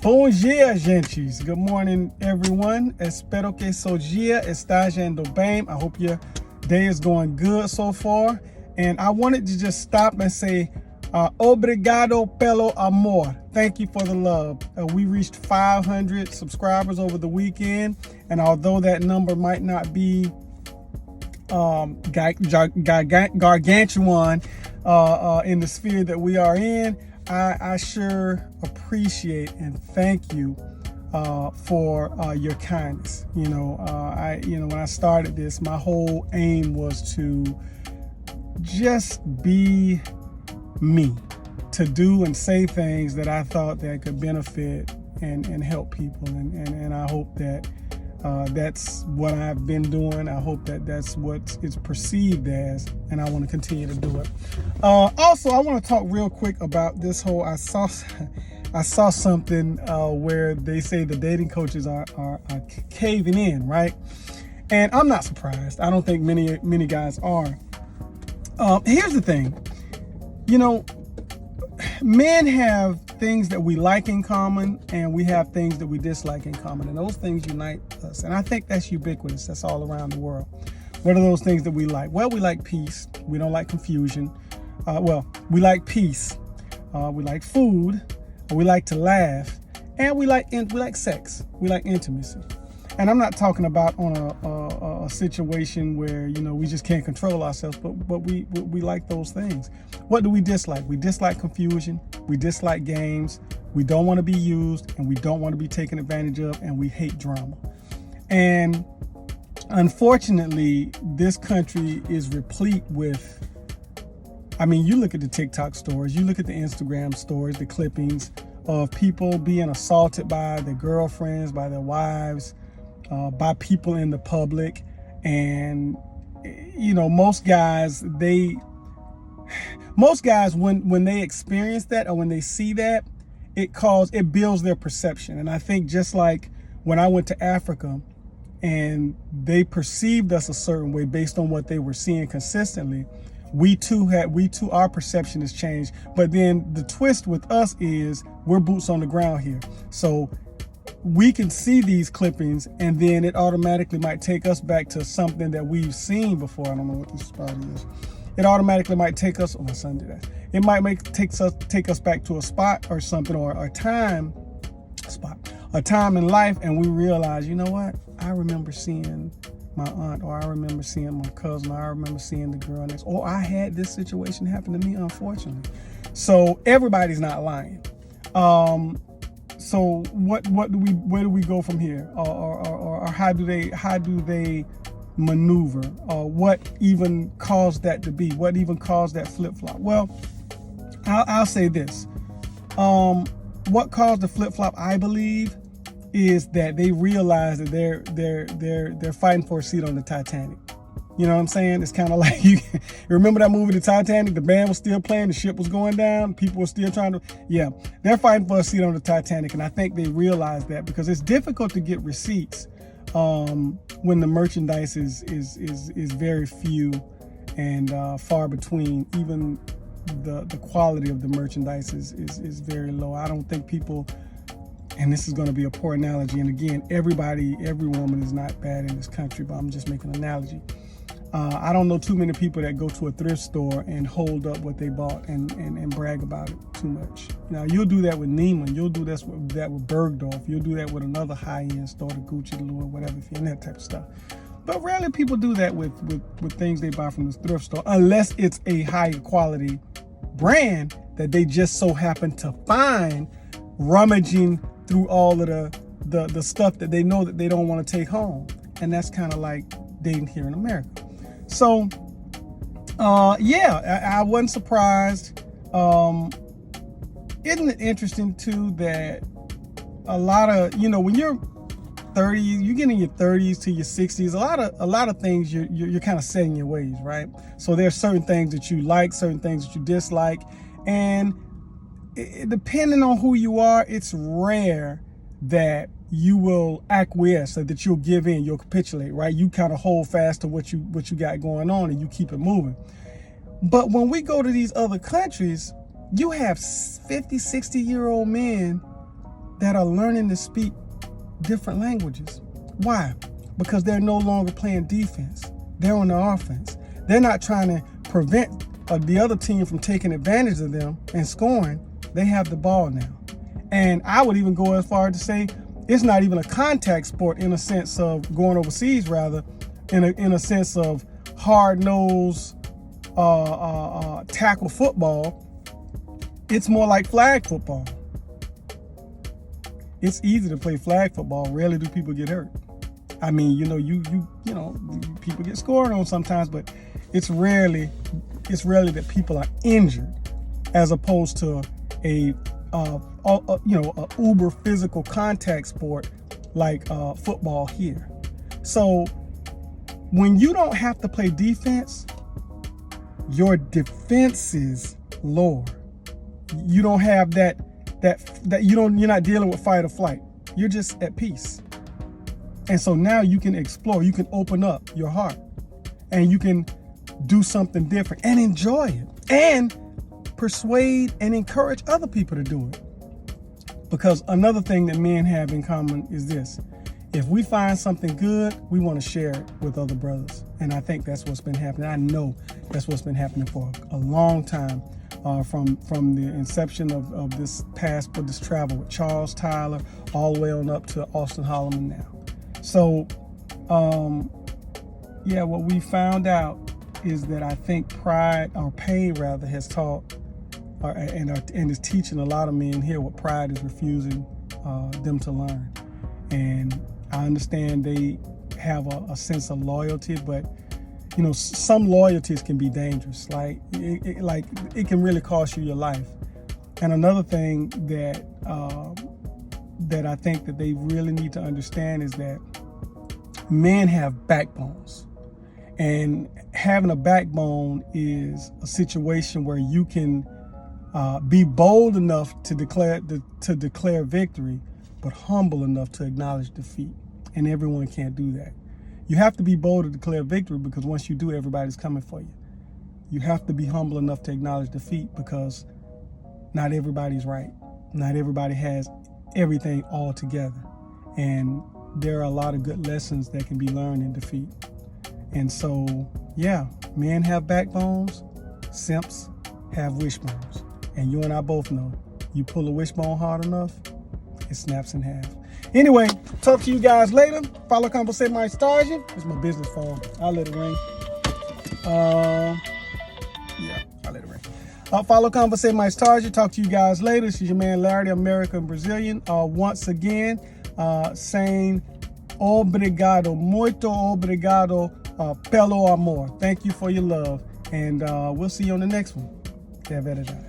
Bom dia, gentes. Good morning, everyone. Espero que seu dia está yendo bem. I hope your day is going good so far. And I wanted to just stop and say, obrigado pelo amor. Thank you for the love. We reached 500 subscribers over the weekend. And although that number might not be gargantuan in the sphere that we are in, I sure appreciate and thank you for your kindness. When I started this, my whole aim was to just be me, to do and say things that I thought that could benefit and help people, and I hope that that's what I've been doing. I hope that that's what it's perceived as, and I want to continue to do it. Also, I want to talk real quick about this whole, I saw something where they say the dating coaches are caving in, right? And I'm not surprised. I don't think many guys are. Here's the thing. Men have things that we like in common, and we have things that we dislike in common, and those things unite us. And I think that's ubiquitous. That's all around the world. What are those things that we like? Well, we like peace. We don't like confusion. We like peace. We like food. We like to laugh, and we like sex. We like intimacy. And I'm not talking about on a situation where we just can't control ourselves, but we like those things. What do we dislike? We dislike confusion. We dislike games. We don't want to be used, and we don't want to be taken advantage of, and we hate drama. And unfortunately, this country is replete with, you look at the TikTok stories, you look at the Instagram stories, the clippings of people being assaulted by their girlfriends, by their wives, by people in the public. And most guys when they experience that, or when they see that, it builds their perception. And I think just like when I went to Africa and they perceived us a certain way based on what they were seeing consistently, our perception has changed. But then the twist with us is we're boots on the ground here. So we can see these clippings, and then it automatically might take us back to something that we've seen before. I don't know what this spot is. It automatically might take us, my son did that. It might take us back to a spot or something, or a time in life, and we realize, you know what? I remember seeing my aunt, or I remember seeing my cousin, or I remember seeing the girl next, or I had this situation happen to me, unfortunately. So everybody's not lying. So where do we go from here, or how do they maneuver, or what even caused that to be? What even caused that flip-flop? Well, I'll say this. What caused the flip-flop, I believe, is that they realize that they're fighting for a seat on the Titanic. You know what I'm saying? It's kind of like, you remember that movie, The Titanic? The band was still playing, the ship was going down, people were still trying to, they're fighting for a seat on the Titanic. And I think they realize that, because it's difficult to get receipts when the merchandise is very few and far between. Even the quality of the merchandise is very low. I don't think people, and this is going to be a poor analogy, and again, every woman is not bad in this country, but I'm just making an analogy. I don't know too many people that go to a thrift store and hold up what they bought and brag about it too much. Now, you'll do that with Neiman. You'll do that with Bergdorf. You'll do that with another high-end store, the Gucci, the Louis, whatever, if you're in that type of stuff. But rarely people do that with things they buy from the thrift store, unless it's a higher quality brand that they just so happen to find rummaging through all of the stuff that they know that they don't want to take home. And that's kind of like dating here in America. So, I wasn't surprised. Isn't it interesting too that a lot of, when you're 30, you get in your 30s to your 60s, a lot of things you're kind of set in your ways, right? So there's certain things that you like, certain things that you dislike, and depending on who you are, it's rare that you will acquiesce, or that you'll give in, you'll capitulate, right? You kind of hold fast to what you got going on, and you keep it moving. But when we go to these other countries, you have 50, 60-year-old men that are learning to speak different languages. Why? Because they're no longer playing defense. They're on the offense. They're not trying to prevent the other team from taking advantage of them and scoring. They have the ball now. And I would even go as far as to say it's not even a contact sport in a sense of going overseas, rather in a sense of hard-nosed tackle football. It's more like flag football. It's easy to play flag football. Rarely do people get hurt. I mean, you know, people get scored on sometimes, but it's rarely that people are injured, as opposed to a uber physical contact sport like football here. So when you don't have to play defense, your defenses lower. You don't have that you're not dealing with fight or flight. You're just at peace. And so now you can explore, you can open up your heart, and you can do something different and enjoy it and persuade and encourage other people to do it. Because another thing that men have in common is this: if we find something good, we want to share it with other brothers. And I think that's what's been happening. I know that's what's been happening for a long time, from the inception of this travel with Charles Tyler all the way on up to Austin Holloman now. So, what we found out is that I think pride, or pain rather, has taught and is teaching a lot of men here what pride is refusing them to learn. And I understand they have a sense of loyalty, but you know, some loyalties can be dangerous. Like it can really cost you your life. And another thing that I think that they really need to understand is that men have backbones, and having a backbone is a situation where you can be bold enough to declare victory, but humble enough to acknowledge defeat. And everyone can't do that. You have to be bold to declare victory, because once you do, everybody's coming for you. You have to be humble enough to acknowledge defeat, because not everybody's right. Not everybody has everything all together. And there are a lot of good lessons that can be learned in defeat. And so, men have backbones, simps have wishbones. And you and I both know, you pull a wishbone hard enough, it snaps in half. Anyway, talk to you guys later. Follow Conversate My Starsia. It's my business phone. I'll let it ring. I'll let it ring. Follow Conversate My Starsia. Talk to you guys later. This is your man Larry, American Brazilian. Once again, saying obrigado, muito obrigado pelo amor. Thank you for your love. And we'll see you on the next one. Que é verdade.